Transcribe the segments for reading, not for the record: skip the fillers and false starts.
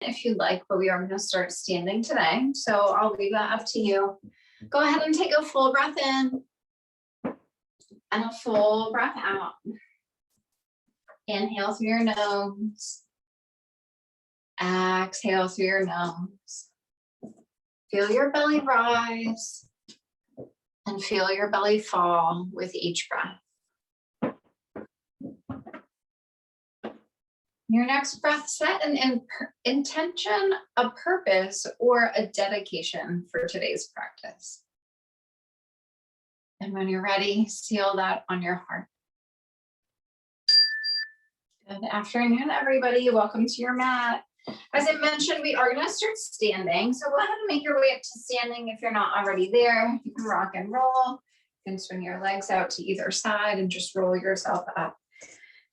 if you'd like, but we are going to start standing today. So I'll leave that up to you. Go ahead and take a full breath in and a full breath out. Inhale through your nose. Exhale through your nose. Feel your belly rise and feel your belly fall with each breath. Your next breath, set an intention, a purpose, or a dedication for today's practice. And when you're ready, seal that on your heart. Good afternoon, everybody. Welcome to your mat. As I mentioned, we are going to start standing. So go ahead and make your way up to standing if you're not already there. You can rock and roll. You can swing your legs out to either side and just roll yourself up.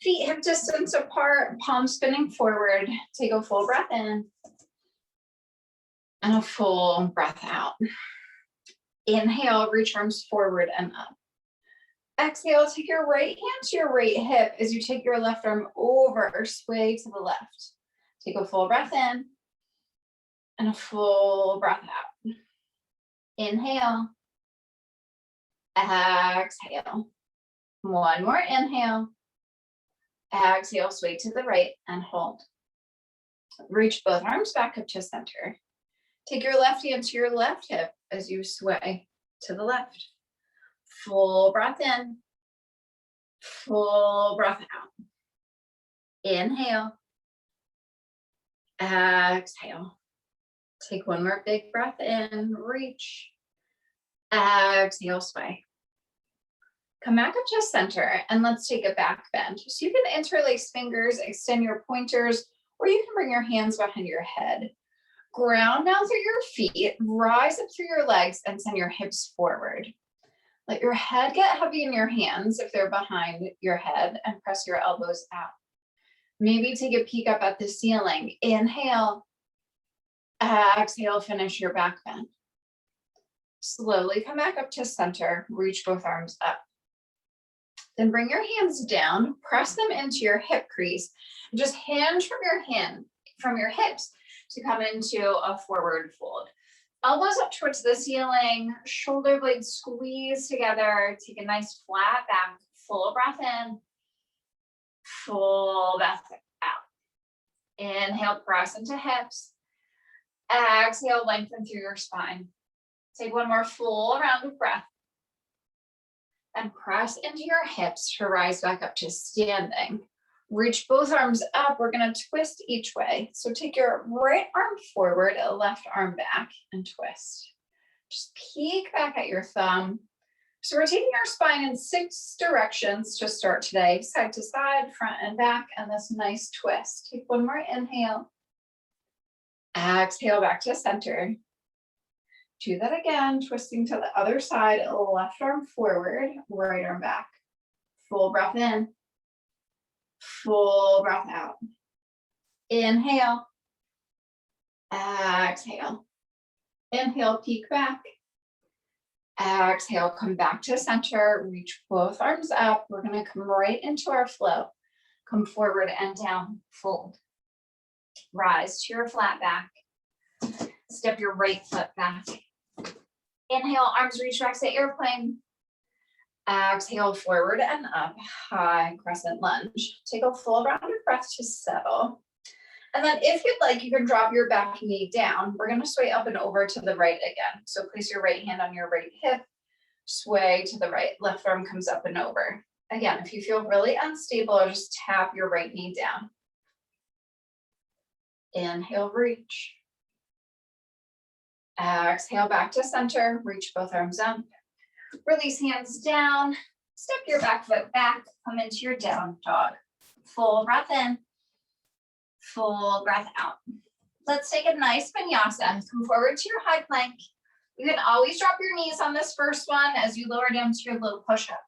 Feet hip distance apart, palms spinning forward. Take a full breath in and a full breath out. Inhale, reach arms forward and up. Exhale, take your right hand to your right hip as you take your left arm over, sway to the left. Take a full breath in and a full breath out. Inhale, exhale. One more inhale. Exhale, sway to the right and hold. Reach both arms back up to center. Take your left hand to your left hip as you sway to the left. Full breath in, full breath out. Inhale, exhale. Take one more big breath in, reach, exhale, sway. Come back up to center and let's take a back bend. So you can interlace fingers, extend your pointers, or you can bring your hands behind your head. Ground down through your feet, rise up through your legs and send your hips forward. Let your head get heavy in your hands if they're behind your head and press your elbows out. Maybe take a peek up at the ceiling. Inhale, exhale, finish your back bend. Slowly come back up to center, reach both arms up. Then bring your hands down, press them into your hip crease, and just hinge from your hips to come into a forward fold. Elbows up towards the ceiling, shoulder blades squeeze together. Take a nice flat back, full breath in, full breath out. Inhale, press into hips. Exhale, lengthen through your spine. Take one more full round of breath. And press into your hips to rise back up to standing. Reach both arms up. We're going to twist each way. So take your right arm forward, left arm back, and twist. Just peek back at your thumb. So we're taking our spine in 6 directions to start today. Side to side, front and back, and this nice twist. Take one more inhale. Exhale back to center. Do that again, twisting to the other side, left arm forward, right arm back. Full breath in, full breath out. Inhale, exhale. Inhale, peek back. Exhale, come back to center, reach both arms up. We're gonna come right into our flow. Come forward and down, fold. Rise to your flat back. Step your right foot back. Inhale, arms reach back to airplane. Exhale, forward and up, high crescent lunge. Take a full round of breath to settle. And then if you'd like, you can drop your back knee down. We're gonna sway up and over to the right again. So place your right hand on your right hip, sway to the right, left arm comes up and over. Again, if you feel really unstable, just tap your right knee down. Inhale, reach. Exhale back to center, reach both arms up. Release hands down, step your back foot back, come into your down dog. Full breath in, full breath out. Let's take a nice vinyasa. Come forward to your high plank. You can always drop your knees on this first one as you lower down to your low push-up.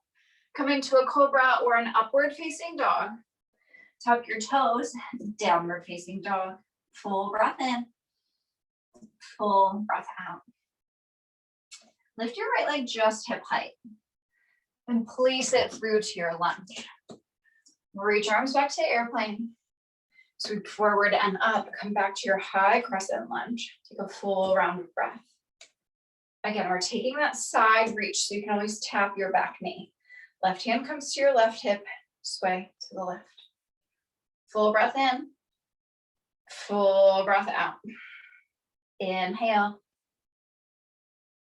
Come into a cobra or an upward facing dog. Tuck your toes, downward facing dog. Full breath in. Full breath out. Lift your right leg just hip height and place it through to your lunge. Reach arms back to airplane. Sweep forward and up. Come back to your high crescent lunge. Take a full round of breath. Again, we're taking that side reach, so you can always tap your back knee. Left hand comes to your left hip, sway to the left. Full breath in, full breath out. Inhale,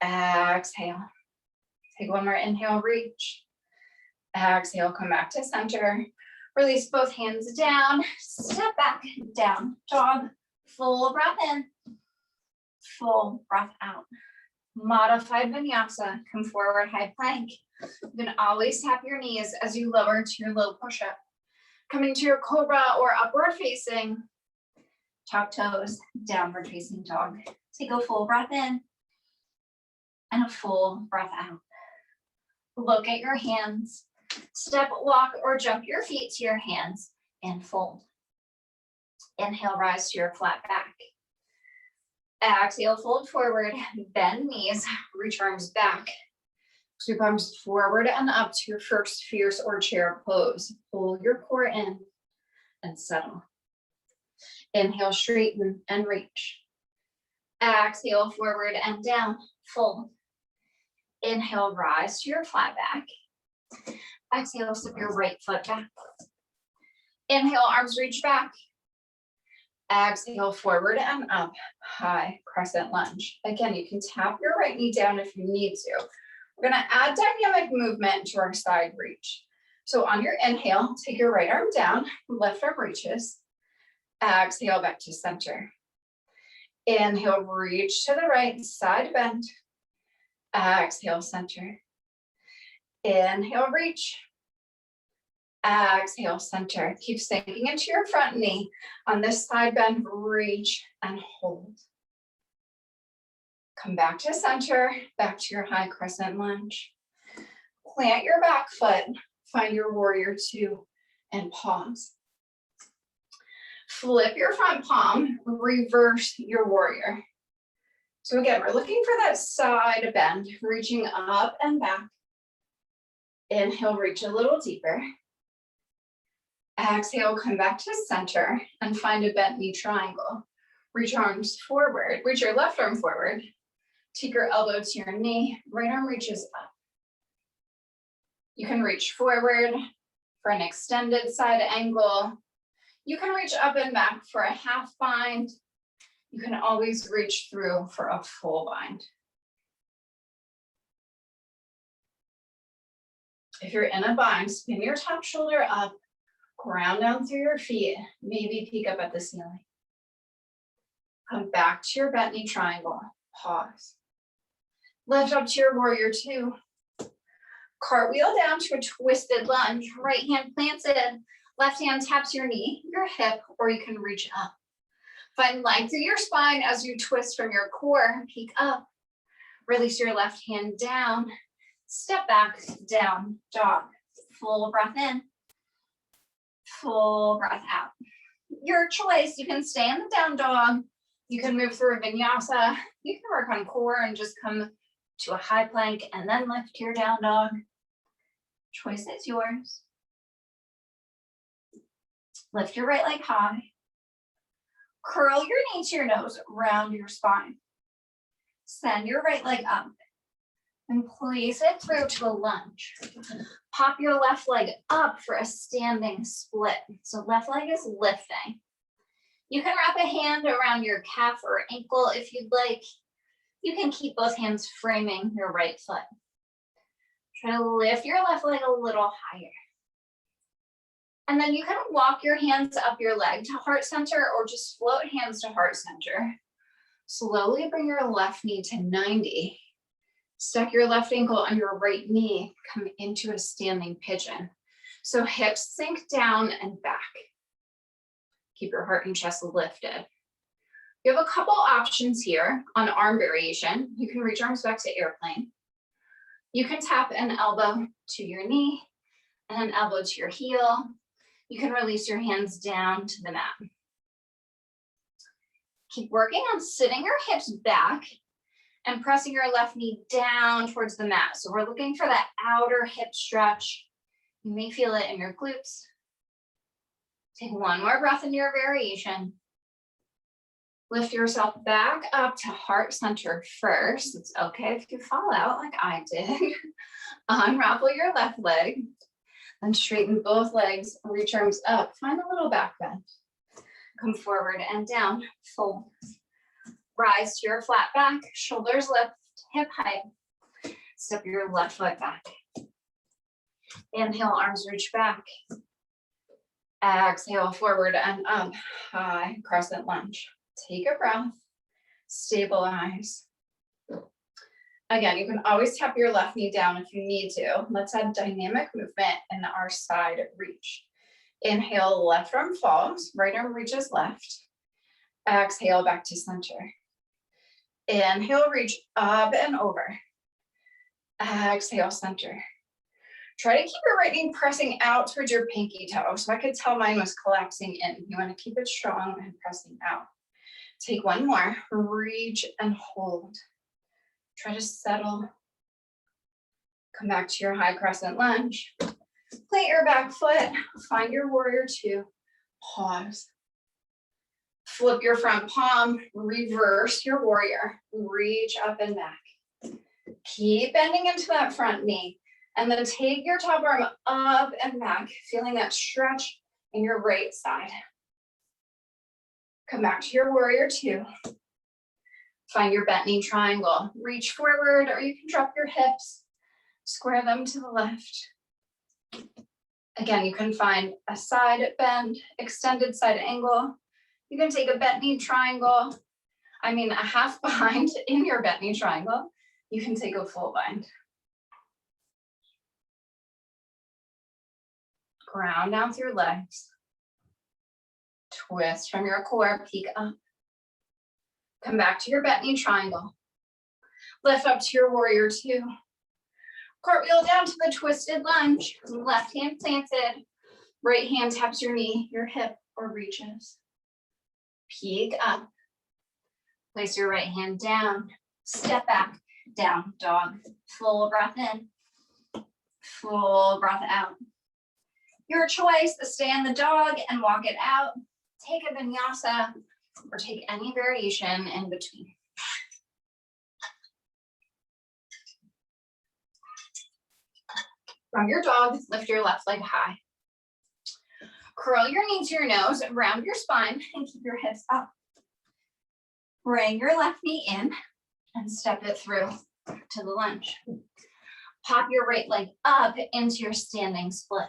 exhale. Take one more inhale, reach. Exhale, come back to center. Release both hands down, step back, down, dog. Full breath in, full breath out. Modified vinyasa, come forward, high plank. You can always tap your knees as you lower to your low push-up. Coming to your cobra or upward facing, top toes, downward facing dog. Take a full breath in and a full breath out. Look at your hands. Step, walk, or jump your feet to your hands and fold. Inhale, rise to your flat back. Exhale, fold forward, bend knees, reach arms back. Sweep arms forward and up to your first fierce or chair pose. Pull your core in and settle. Inhale, straighten and reach. Exhale, forward and down, fold. Inhale, rise to your flat back. Exhale, step your right foot back. Inhale, arms reach back. Exhale, forward and up, high crescent lunge. Again, you can tap your right knee down if you need to. We're gonna add dynamic movement to our side reach. So on your inhale, take your right arm down, left arm reaches. Exhale, back to center. Inhale, reach to the right, side bend. Exhale, center. Inhale, reach. Exhale, center. Keep sinking into your front knee. On this side bend, reach and hold. Come back to center, back to your high crescent lunge. Plant your back foot, find your warrior two, and pause. Flip your front palm, reverse your warrior. So again, we're looking for that side bend, reaching up and back. Inhale, reach a little deeper. Exhale, come back to center and find a bent knee triangle. Reach arms forward, reach your left arm forward. Take your elbow to your knee, right arm reaches up. You can reach forward for an extended side angle. You can reach up and back for a half bind. You can always reach through for a full bind. If you're in a bind, spin your top shoulder up, ground down through your feet, maybe peek up at the ceiling. Come back to your bent knee triangle, pause. Lift up to your warrior two. Cartwheel down to a twisted lunge, right hand planted, left hand taps your knee, your hip, or you can reach up. Find length through your spine as you twist from your core, peek up. Release your left hand down, step back, down, dog. Full breath in, full breath out. Your choice, you can stay in the down dog, you can move through a vinyasa, you can work on core and just come to a high plank and then lift your down dog. Choice is yours. Lift your right leg high. Curl your knee to your nose, round your spine. Send your right leg up and place it through to a lunge. Pop your left leg up for a standing split. So left leg is lifting. You can wrap a hand around your calf or ankle if you'd like. You can keep both hands framing your right foot. Try to lift your left leg a little higher. And then you can walk your hands up your leg to heart center or just float hands to heart center. Slowly bring your left knee to 90. Stack your left ankle on your right knee, come into a standing pigeon. So hips sink down and back. Keep your heart and chest lifted. You have a couple options here on arm variation. You can reach arms back to airplane. You can tap an elbow to your knee and an elbow to your heel. You can release your hands down to the mat. Keep working on sitting your hips back and pressing your left knee down towards the mat. So we're looking for that outer hip stretch. You may feel it in your glutes. Take one more breath in your variation. Lift yourself back up to heart center first. It's okay if you fall out like I did. Unravel your left leg, then straighten both legs, reach arms up, find a little back bend. Come forward and down, fold. Rise to your flat back, shoulders lift, hip height. Step your left foot back. Inhale, arms reach back. Exhale, forward and up, high crescent lunge. Take a breath, stabilize. Again, you can always tap your left knee down if you need to. Let's add dynamic movement in our side reach. Inhale, left arm falls, right arm reaches left. Exhale, back to center. Inhale, reach up and over. Exhale, center. Try to keep your right knee pressing out towards your pinky toe. So I could tell mine was collapsing in. You want to keep it strong and pressing out. Take one more, reach and hold. Try to settle. Come back to your high crescent lunge. Plant your back foot, find your warrior two, pause. Flip your front palm, reverse your warrior, reach up and back. Keep bending into that front knee, and then take your top arm up and back, feeling that stretch in your right side. Come back to your warrior two. Find your bent knee triangle. Reach forward, or you can drop your hips, square them to the left. Again, you can find a side bend, extended side angle. You can take a bent knee triangle. A half bind in your bent knee triangle. You can take a full bind. Ground down through legs. Twist from your core, peek up. Come back to your bent knee triangle. Lift up to your warrior two. Cartwheel down to the twisted lunge. Left hand planted. Right hand taps your knee, your hip, or reaches. Peek up. Place your right hand down. Step back, down dog. Full breath in. Full breath out. Your choice to stay in the dog and walk it out. Take a vinyasa or take any variation in between. From your dog, lift your left leg high. Curl your knee to your nose, round your spine, and keep your hips up. Bring your left knee in and step it through to the lunge. Pop your right leg up into your standing split.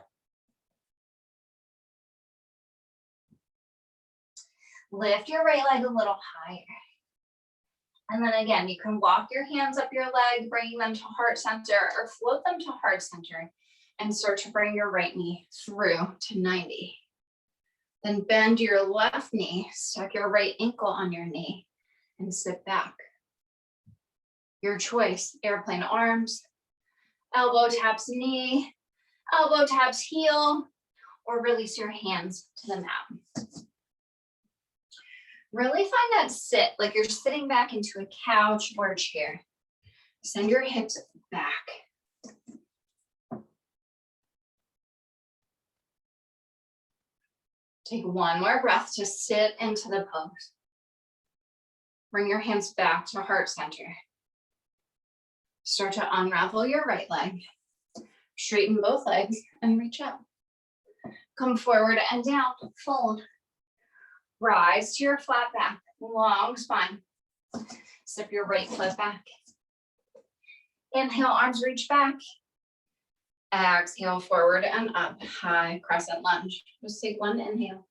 Lift your right leg a little higher. And then again, you can walk your hands up your leg, bringing them to heart center, or float them to heart center and start to bring your right knee through to 90. Then bend your left knee, stack your right ankle on your knee, and sit back. Your choice, airplane arms, elbow taps knee, elbow taps heel, or release your hands to the mat. Really find that sit, like you're sitting back into a couch or a chair. Send your hips back. Take one more breath to sit into the pose. Bring your hands back to heart center. Start to unravel your right leg. Straighten both legs and reach up. Come forward and down, fold. Rise to your flat back, long spine. Step your right foot back. Inhale, arms reach back. Exhale, forward and up, high crescent lunge. Just take one inhale.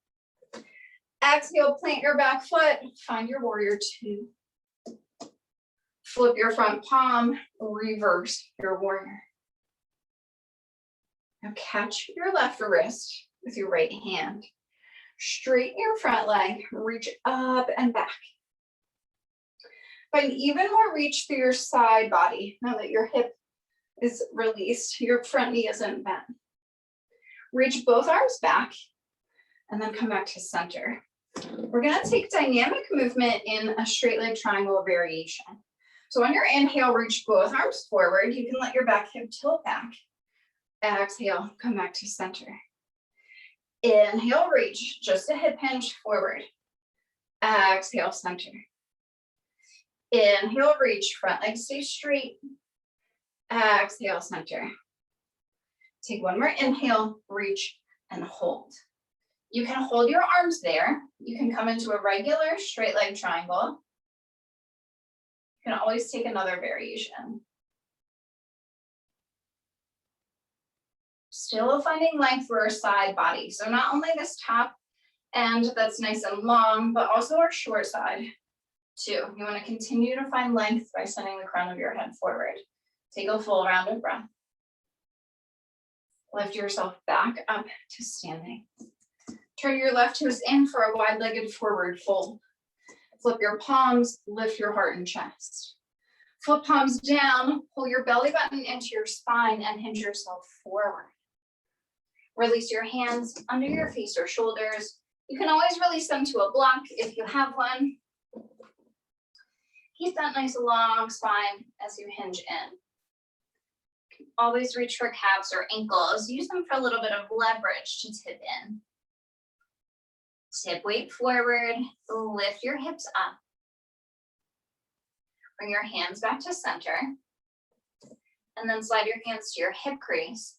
Exhale, plant your back foot, find your warrior two. Flip your front palm, reverse your warrior. Now catch your left wrist with your right hand. Straighten your front leg, reach up and back. Find even more reach through your side body. Now that your hip is released, your front knee isn't bent. Reach both arms back and then come back to center. We're gonna take dynamic movement in a straight leg triangle variation. So on your inhale, reach both arms forward. You can let your back hip tilt back. Exhale, come back to center. Inhale, reach, just a hip hinge forward. Exhale, center. Inhale, reach, front leg stay straight. Exhale, center. Take one more inhale, reach, and hold. You can hold your arms there. You can come into a regular straight leg triangle. You can always take another variation. Still finding length for our side body. So not only this top end that's nice and long, but also our short side too. You want to continue to find length by sending the crown of your head forward. Take a full round of breath. Lift yourself back up to standing. Turn your left toes in for a wide-legged forward fold. Flip your palms, lift your heart and chest. Flip palms down, pull your belly button into your spine and hinge yourself forward. Release your hands under your face or shoulders. You can always release them to a block if you have one. Keep that nice long spine as you hinge in. Always reach for calves or ankles. Use them for a little bit of leverage to tip in. Tip weight forward, lift your hips up. Bring your hands back to center. And then slide your hands to your hip crease.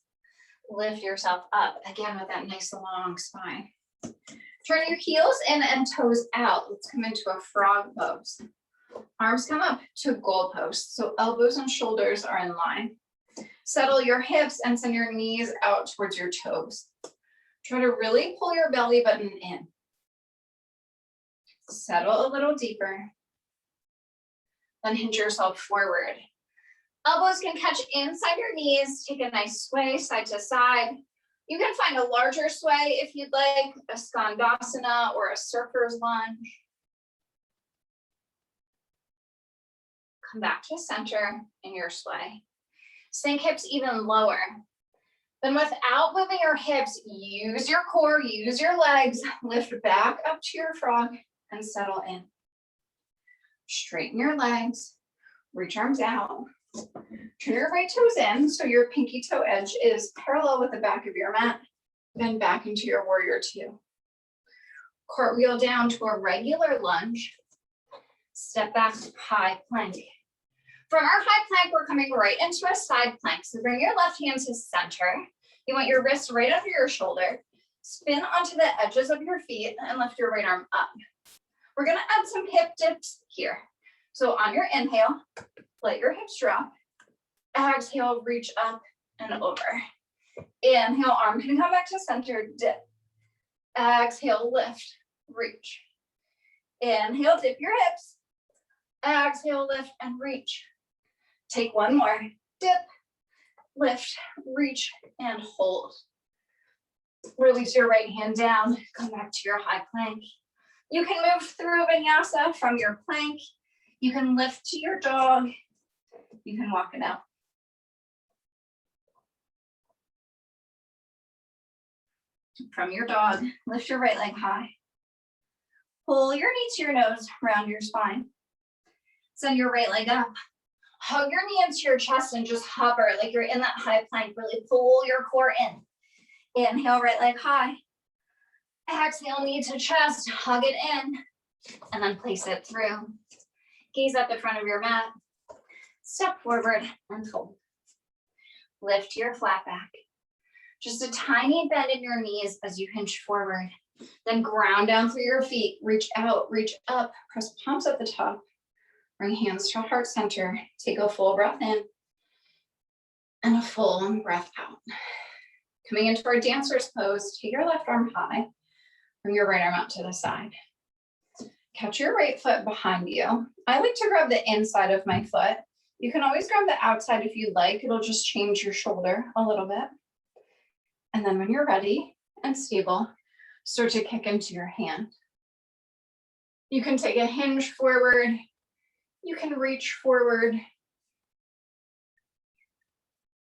Lift yourself up, again with that nice long spine. Turn your heels in and toes out. Let's come into a frog pose. Arms come up to goal post, so elbows and shoulders are in line. Settle your hips and send your knees out towards your toes. Try to really pull your belly button in. Settle a little deeper. Then hinge yourself forward. Elbows can catch inside your knees. Take a nice sway side to side. You can find a larger sway if you'd like, a skandasana or a surfer's lunge. Come back to center in your sway. Sink hips even lower. Then without moving your hips, use your core, use your legs, lift back up to your frog and settle in. Straighten your legs, reach arms out. Turn your right toes in so your pinky toe edge is parallel with the back of your mat. Then back into your warrior two. Cartwheel down to a regular lunge. Step back, high plank. From our high plank, we're coming right into a side plank. So bring your left hand to center. You want your wrist right under your shoulder. Spin onto the edges of your feet and lift your right arm up. We're gonna add some hip dips here. So on your inhale, let your hips drop. Exhale, reach up and over. Inhale, arm can come back to center, dip. Exhale, lift, reach. Inhale, dip your hips. Exhale, lift and reach. Take one more, dip, lift, reach, and hold. Release your right hand down, come back to your high plank. You can move through vinyasa from your plank. You can lift to your dog. You can walk it out. From your dog, lift your right leg high. Pull your knee to your nose, round your spine. Send your right leg up. Hug your knee into your chest and just hover like you're in that high plank. Really pull your core in. Inhale, right leg high. Exhale, knee to chest, hug it in, and then place it through. Gaze at the front of your mat. Step forward and fold. Lift your flat back. Just a tiny bend in your knees as you hinge forward. Then ground down through your feet. Reach out, reach up, press palms at the top. Bring hands to heart center. Take a full breath in and a full breath out. Coming into our dancer's pose, take your left arm high. Bring your right arm out to the side. Catch your right foot behind you. I like to grab the inside of my foot. You can always grab the outside if you'd like. It'll just change your shoulder a little bit. And then when you're ready and stable, start to kick into your hand. You can take a hinge forward. You can reach forward.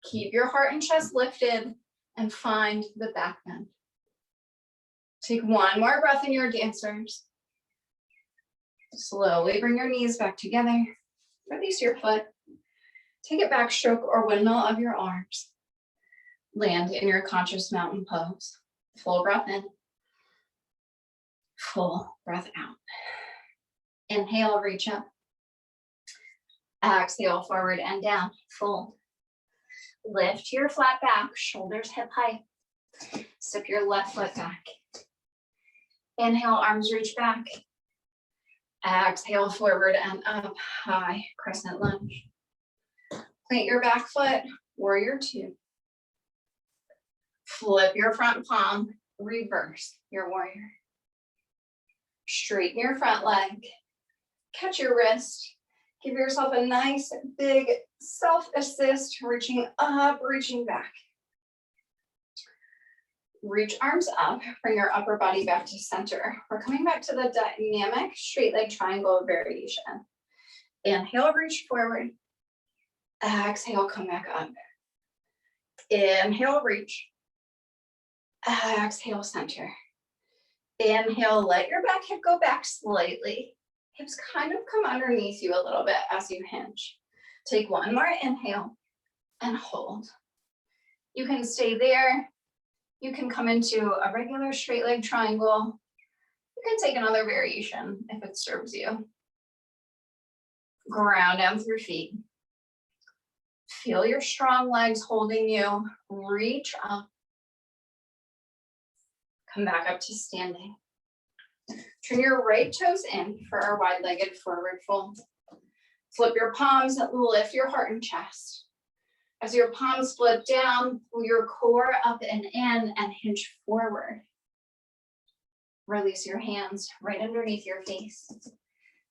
Keep your heart and chest lifted and find the back bend. Take one more breath in your dancers. Slowly bring your knees back together. Release your foot. Take a back stroke or windmill of your arms. Land in your conscious mountain pose. Full breath in. Full breath out. Inhale, reach up. Exhale, forward and down. Fold. Lift your flat back, shoulders hip height. Step your left foot back. Inhale, arms reach back. Exhale, forward and up, high, crescent lunge. Plant your back foot, warrior two. Flip your front palm, reverse your warrior. Straighten your front leg. Catch your wrist. Give yourself a nice big self-assist, reaching up, reaching back. Reach arms up, bring your upper body back to center. We're coming back to the dynamic straight leg triangle variation. Inhale, reach forward. Exhale, come back up. Inhale, reach. Exhale, center. Inhale, let your back hip go back slightly. Hips kind of come underneath you a little bit as you hinge. Take one more inhale and hold. You can stay there. You can come into a regular straight leg triangle. You can take another variation if it serves you. Ground down through feet. Feel your strong legs holding you. Reach up. Come back up to standing. Turn your right toes in for our wide-legged forward fold. Flip your palms, lift your heart and chest. As your palms flip down, pull your core up and in and hinge forward. Release your hands right underneath your face.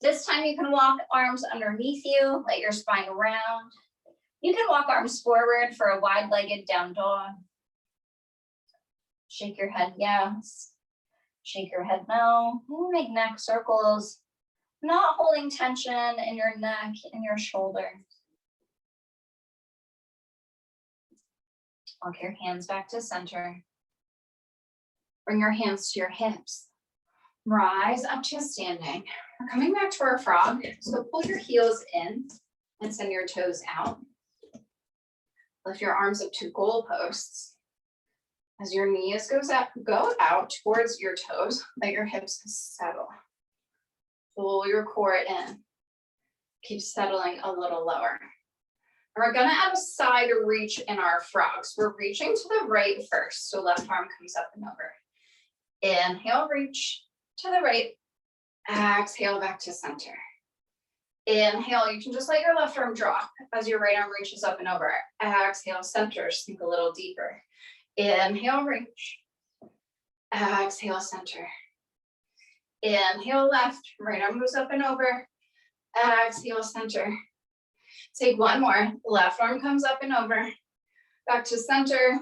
This time you can walk arms underneath you, let your spine round. You can walk arms forward for a wide-legged down dog. Shake your head yes. Shake your head no. Make neck circles. Not holding tension in your neck and your shoulders. Walk your hands back to center. Bring your hands to your hips. Rise up to standing. We're coming back to our frog. So pull your heels in and send your toes out. Lift your arms up to goal posts. As your knees go out towards your toes, let your hips settle. Pull your core in. Keep settling a little lower. And we're gonna add a side reach in our frogs. We're reaching to the right first, so left arm comes up and over. Inhale, reach to the right. Exhale, back to center. Inhale, you can just let your left arm drop as your right arm reaches up and over. Exhale, center, sink a little deeper. Inhale, reach. Exhale, center. Inhale, left. Right arm goes up and over. Exhale, center. Take one more. Left arm comes up and over. Back to center.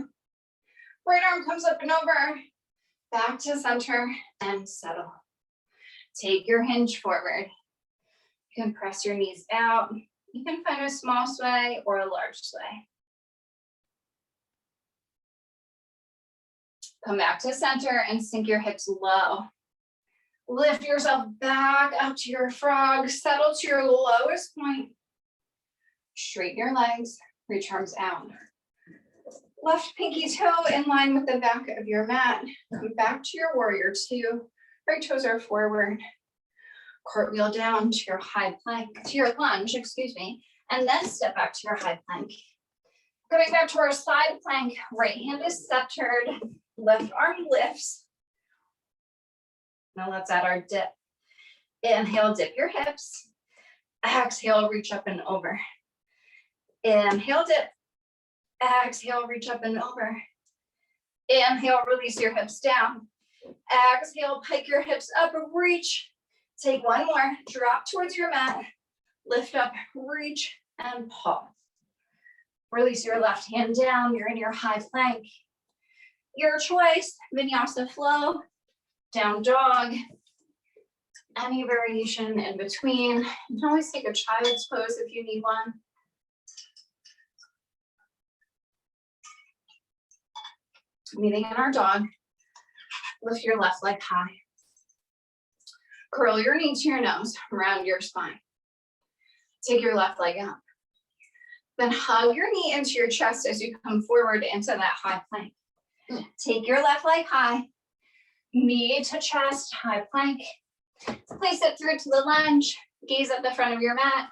Right arm comes up and over. Back to center and settle. Take your hinge forward. You can press your knees out. You can find a small sway or a large sway. Come back to center and sink your hips low. Lift yourself back up to your frog. Settle to your lowest point. Straighten your legs. Reach arms out. Left pinky toe in line with the back of your mat. Come back to your warrior two. Right toes are forward. Cartwheel down to your high plank, to your lunge, and then step back to your high plank. Going back to our side plank, right hand is centered. Left arm lifts. Now let's add our dip. Inhale, dip your hips. Exhale, reach up and over. Inhale, dip. Exhale, reach up and over. Inhale, release your hips down. Exhale, pike your hips up, reach. Take one more, drop towards your mat. Lift up, reach, and pause. Release your left hand down, you're in your high plank. Your choice, vinyasa flow, down dog, any variation in between. You can always take a child's pose if you need one. Meeting in our dog, lift your left leg high. Curl your knee to your nose, round your spine. Take your left leg up. Then hug your knee into your chest as you come forward into that high plank. Take your left leg high, knee to chest, high plank. Place it through to the lunge, gaze at the front of your mat,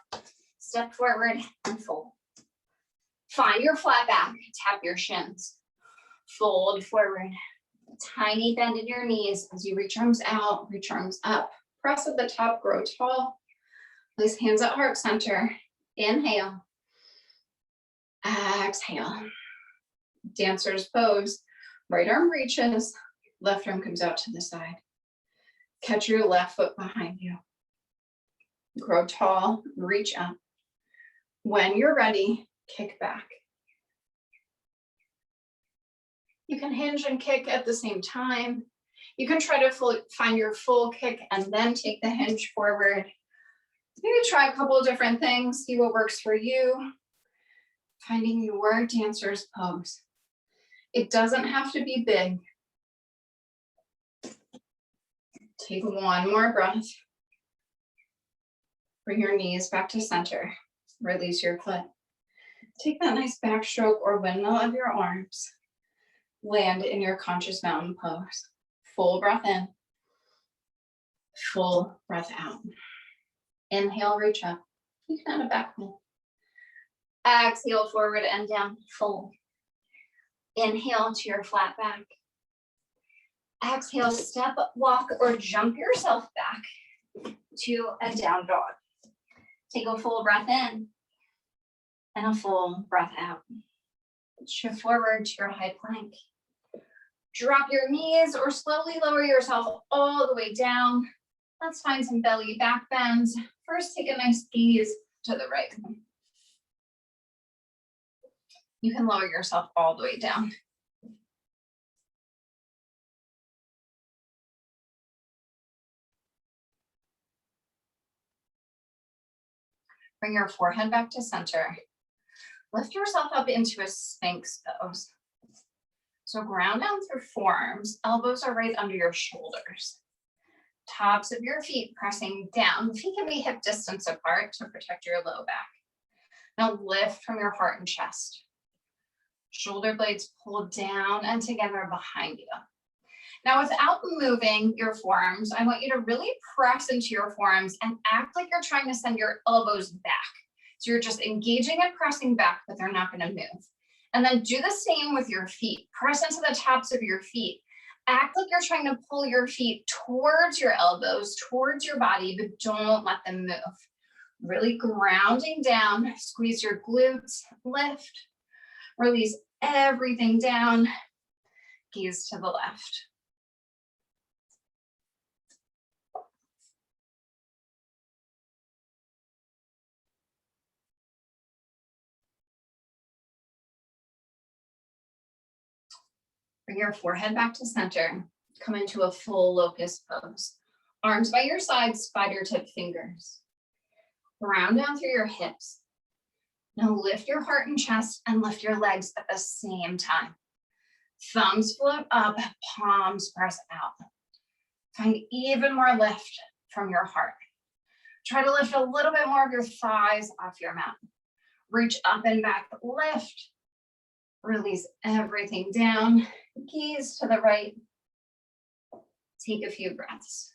step forward and fold. Find your flat back, tap your shins, fold forward. Tiny bend in your knees as you reach arms out, reach arms up. Press at the top, grow tall. Place hands at heart center. Inhale. Exhale. Dancer's pose. Right arm reaches, left arm comes out to the side. Catch your left foot behind you. Grow tall, reach up. When you're ready, kick back. You can hinge and kick at the same time. You can try to find your full kick and then take the hinge forward. Maybe try a couple of different things, see what works for you. Finding your dancer's pose. It doesn't have to be big. Take one more breath. Bring your knees back to center. Release your foot. Take that nice backstroke or windmill of your arms. Land in your conscious mountain pose. Full breath in. Full breath out. Inhale, reach up. You can add a back bend. Exhale, forward and down, fold. Inhale to your flat back. Exhale, step, walk, or jump yourself back to a down dog. Take a full breath in and a full breath out. Shift forward to your high plank. Drop your knees or slowly lower yourself all the way down. Let's find some belly back bends. First, take a nice gaze to the right. You can lower yourself all the way down. Bring your forehead back to center. Lift yourself up into a Sphinx pose. So ground down through forearms. Elbows are right under your shoulders. Tops of your feet pressing down. Feet can be hip distance apart to protect your low back. Now lift from your heart and chest. Shoulder blades pull down and together behind you. Now, without moving your forearms, I want you to really press into your forearms and act like you're trying to send your elbows back. So you're just engaging and pressing back, but they're not going to move. And then do the same with your feet. Press into the tops of your feet. Act like you're trying to pull your feet towards your elbows, towards your body, but don't let them move. Really grounding down, squeeze your glutes, lift, release everything down, gaze to the left. Bring your forehead back to center. Come into a full locust pose. Arms by your sides, spider tip fingers. Ground down through your hips. Now lift your heart and chest and lift your legs at the same time. Thumbs float up, palms press out. Find even more lift from your heart. Try to lift a little bit more of your thighs off your mat. Reach up and back, lift. Release everything down. Gaze to the right. Take a few breaths.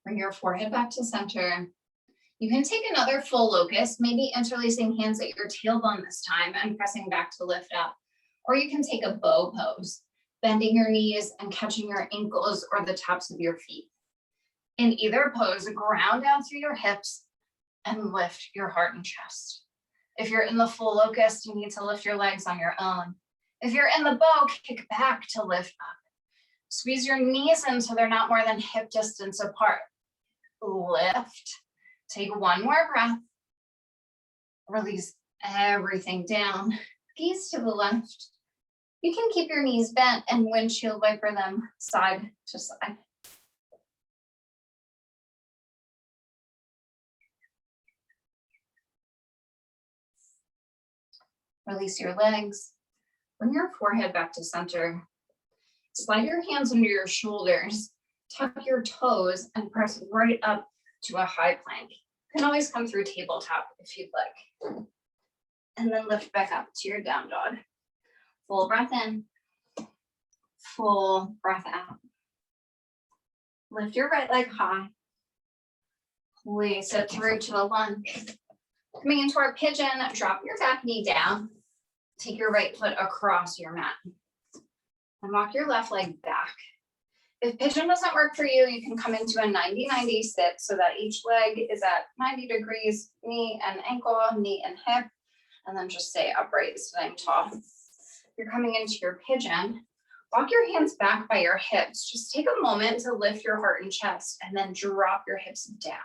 Bring your forehead back to center. You can take another full locust, maybe interlacing hands at your tailbone this time and pressing back to lift up. Or you can take a bow pose, bending your knees and catching your ankles or the tops of your feet. In either pose, ground down through your hips and lift your heart and chest. If you're in the full locust, you need to lift your legs on your own. If you're in the bow, kick back to lift up. Squeeze your knees in so they're not more than hip distance apart. Lift. Take one more breath. Release everything down. Gaze to the left. You can keep your knees bent and windshield wiper them side to side. Release your legs. Bring your forehead back to center. Slide your hands under your shoulders, tuck your toes, and press right up to a high plank. You can always come through tabletop if you'd like. And then lift back up to your down dog. Full breath in, full breath out. Lift your right leg high. Place it through to a lunge. Coming into our pigeon, drop your back knee down. Take your right foot across your mat. And walk your left leg back. If pigeon doesn't work for you, you can come into a 90-90 sit so that each leg is at 90 degrees, knee and ankle, knee and hip, and then just stay upright, sitting tall. If you're coming into your pigeon, walk your hands back by your hips. Just take a moment to lift your heart and chest and then drop your hips down.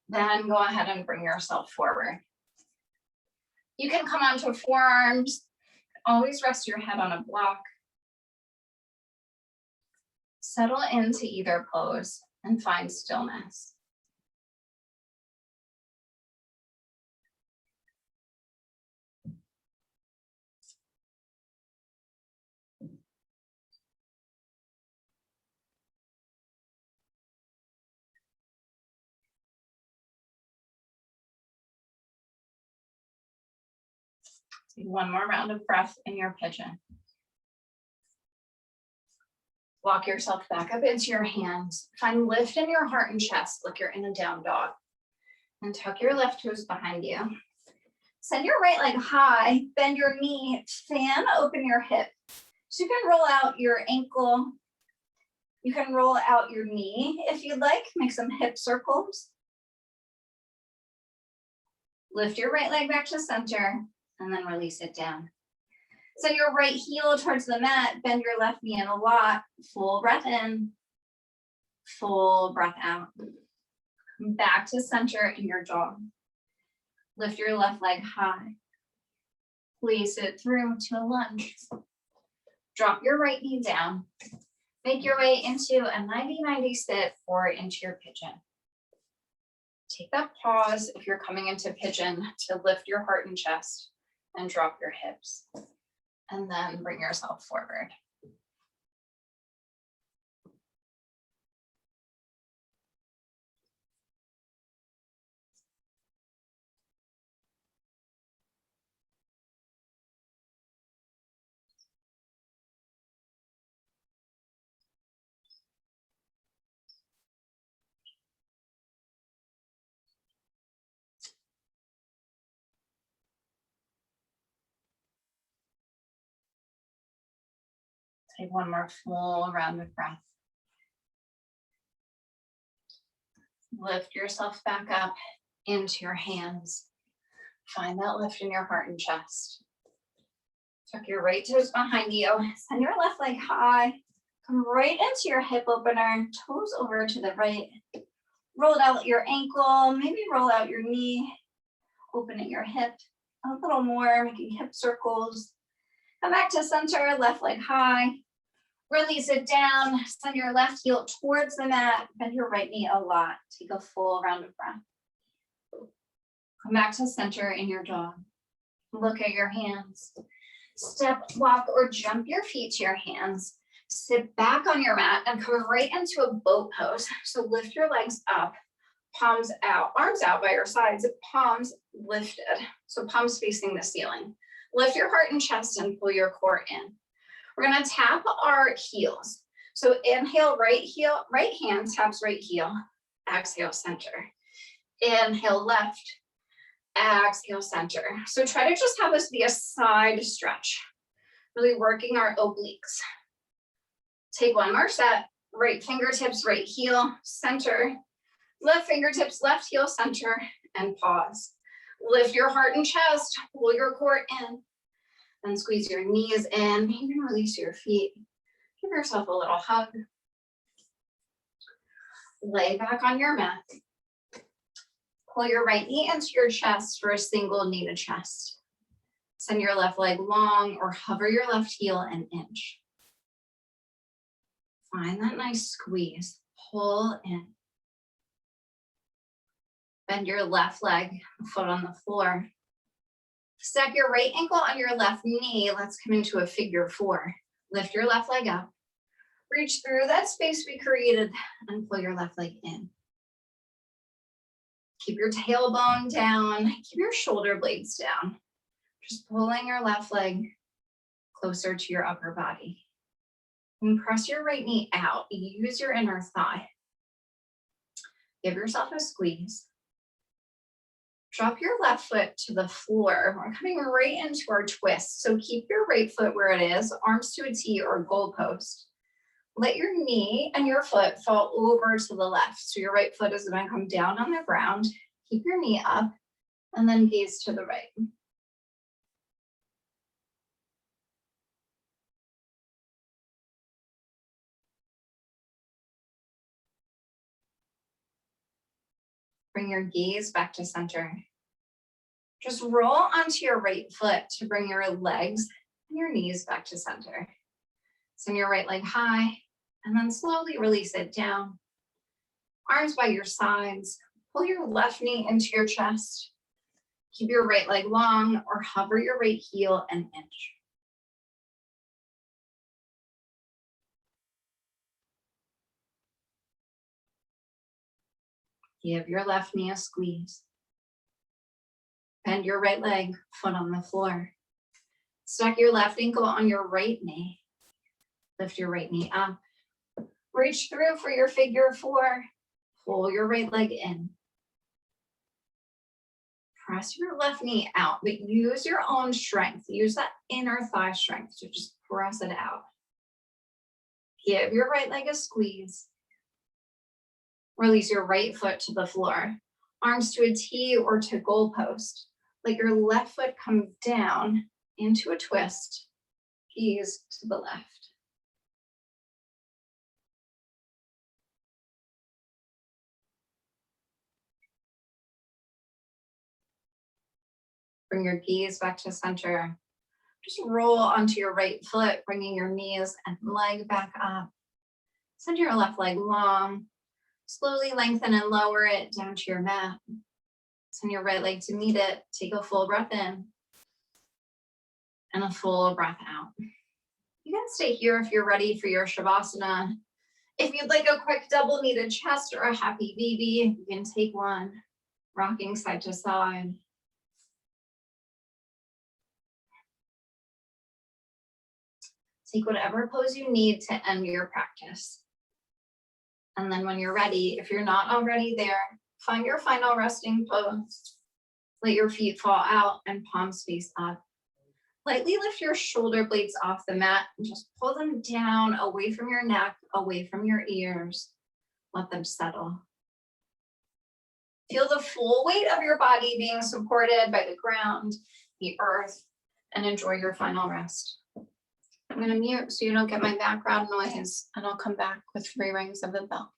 Then go ahead and bring yourself forward. You can come onto forearms. Always rest your head on a block. Settle into either pose and find stillness. Take one more round of breath in your pigeon. Walk yourself back up into your hands. Find lift in your heart and chest like you're in a down dog. And tuck your left toes behind you. Send your right leg high, bend your knee, fan open your hip. So you can roll out your ankle. You can roll out your knee if you'd like. Make some hip circles. Lift your right leg back to center and then release it down. Send your right heel towards the mat, bend your left knee in a lot. Full breath in, full breath out. Come back to center in your dog. Lift your left leg high. Place it through to a lunge. Drop your right knee down. Make your way into a 90-90 sit or into your pigeon. Take that pause if you're coming into pigeon to lift your heart and chest and drop your hips. And then bring yourself forward. Take one more full round of breath. Lift yourself back up into your hands. Find that lift in your heart and chest. Tuck your right toes behind you. Send your left leg high. Come right into your hip opener. Toes over to the right. Roll out your ankle. Maybe roll out your knee. Opening your hip a little more, making hip circles. Come back to center, left leg high. Release it down. Send your left heel towards the mat. Bend your right knee a lot. Take a full round of breath. Come back to center in your dog. Look at your hands. Step, walk, or jump your feet to your hands. Sit back on your mat and come right into a boat pose. So lift your legs up, palms out, arms out by your sides, palms lifted. So palms facing the ceiling. Lift your heart and chest and pull your core in. We're gonna tap our heels. So inhale, right heel, right hand taps right heel. Exhale, center. Inhale, left. Exhale, center. So try to just have this be a side stretch. Really working our obliques. Take one more set. Right fingertips, right heel, center. Left fingertips, left heel, center, and pause. Lift your heart and chest, pull your core in. Then squeeze your knees in. You can release your feet. Give yourself a little hug. Lay back on your mat. Pull your right knee into your chest for a single knee to chest. Send your left leg long or hover your left heel an inch. Find that nice squeeze. Pull in. Bend your left leg, foot on the floor. Stack your right ankle on your left knee. Let's come into a figure four. Lift your left leg up. Reach through that space we created and pull your left leg in. Keep your tailbone down, keep your shoulder blades down. Just pulling your left leg closer to your upper body. And press your right knee out, use your inner thigh. Give yourself a squeeze. Drop your left foot to the floor. We're coming right into our twist. So keep your right foot where it is, arms to a T or goalpost. Let your knee and your foot fall over to the left. So your right foot is going to come down on the ground. Keep your knee up and then gaze to the right. Bring your gaze back to center. Just roll onto your right foot to bring your legs and your knees back to center. Send your right leg high and then slowly release it down. Arms by your sides. Pull your left knee into your chest. Keep your right leg long or hover your right heel an inch. Give your left knee a squeeze. Bend your right leg, foot on the floor. Stack your left ankle on your right knee. Lift your right knee up. Reach through for your figure four. Pull your right leg in. Press your left knee out, but use your own strength. Use that inner thigh strength to just press it out. Give your right leg a squeeze. Release your right foot to the floor. Arms to a T or to goalpost. Let your left foot come down into a twist. Gaze to the left. Bring your gaze back to center. Just roll onto your right foot, bringing your knees and leg back up. Send your left leg long. Slowly lengthen and lower it down to your mat. Send your right leg to meet it. Take a full breath in and a full breath out. You can stay here if you're ready for your Shavasana. If you'd like a quick double kneaded chest or a happy baby, you can take one, rocking side to side. Take whatever pose you need to end your practice. And then when you're ready, if you're not already there, find your final resting pose. Let your feet fall out and palms face up. Lightly lift your shoulder blades off the mat and just pull them down away from your neck, away from your ears. Let them settle. Feel the full weight of your body being supported by the ground, the earth, and enjoy your final rest. I'm going to mute so you don't get my background noise, and I'll come back with 3 rings of the bell.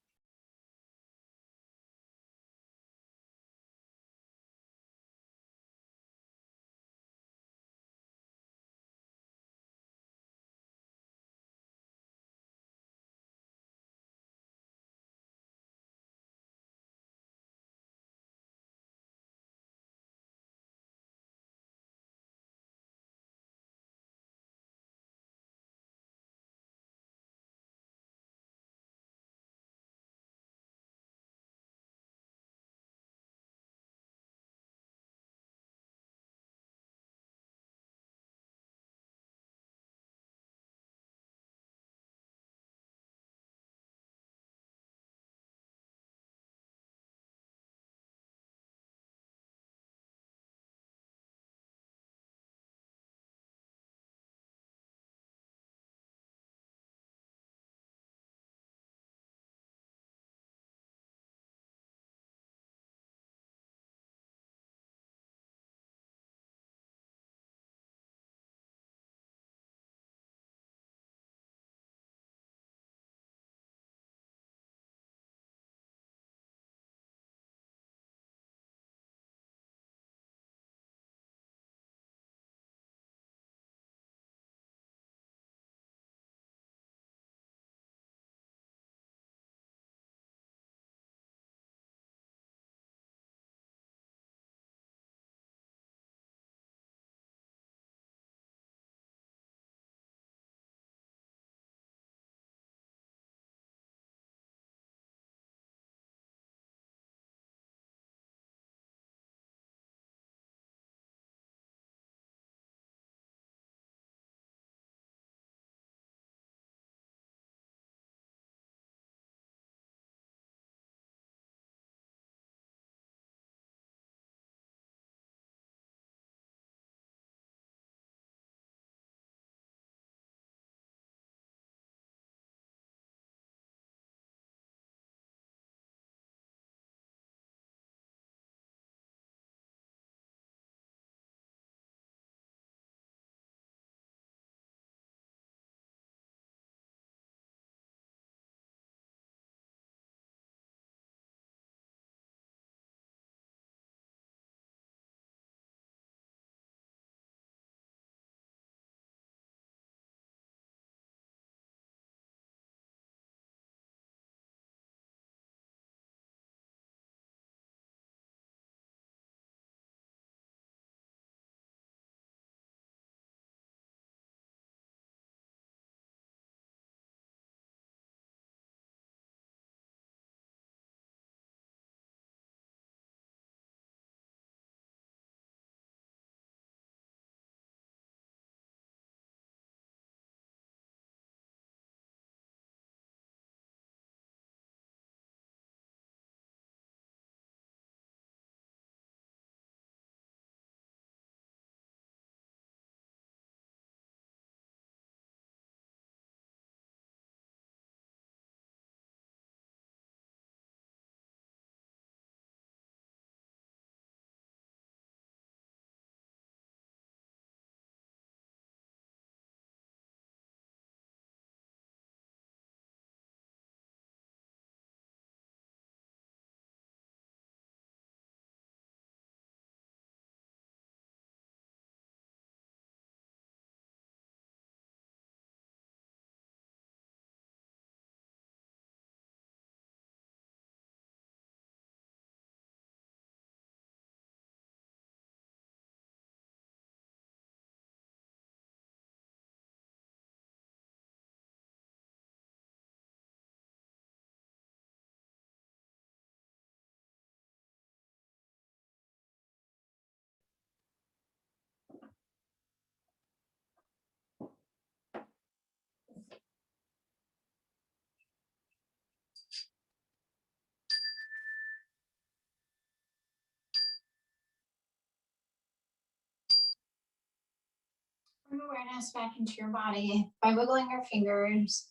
Bring awareness back into your body by wiggling your fingers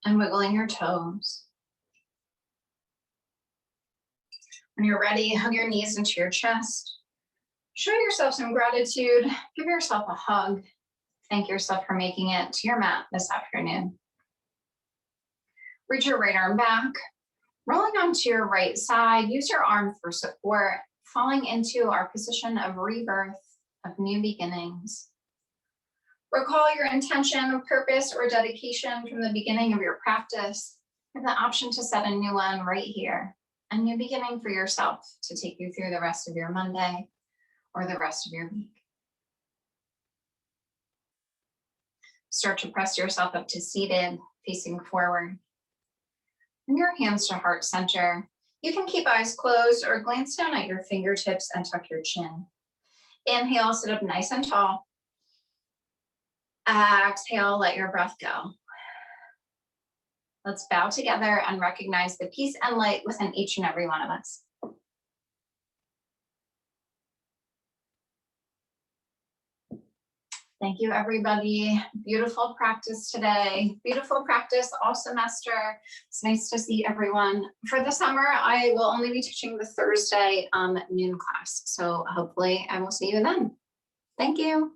and wiggling your toes. When you're ready, hug your knees into your chest. Show yourself some gratitude. Give yourself a hug. Thank yourself for making it to your mat this afternoon. Reach your right arm back. Rolling onto your right side, use your arm for support, falling into our position of rebirth, of new beginnings. Recall your intention, purpose, or dedication from the beginning of your practice. You have the option to set a new one right here, a new beginning for yourself to take you through the rest of your Monday or the rest of your week. Start to press yourself up to seated, facing forward. Bring your hands to heart center. You can keep eyes closed or glance down at your fingertips and tuck your chin. Inhale, sit up nice and tall. Exhale, let your breath go. Let's bow together and recognize the peace and light within each and every one of us. Thank you, everybody. Beautiful practice today. Beautiful practice all semester. It's nice to see everyone. For the summer, I will only be teaching the Thursday noon class. So hopefully I will see you then. Thank you.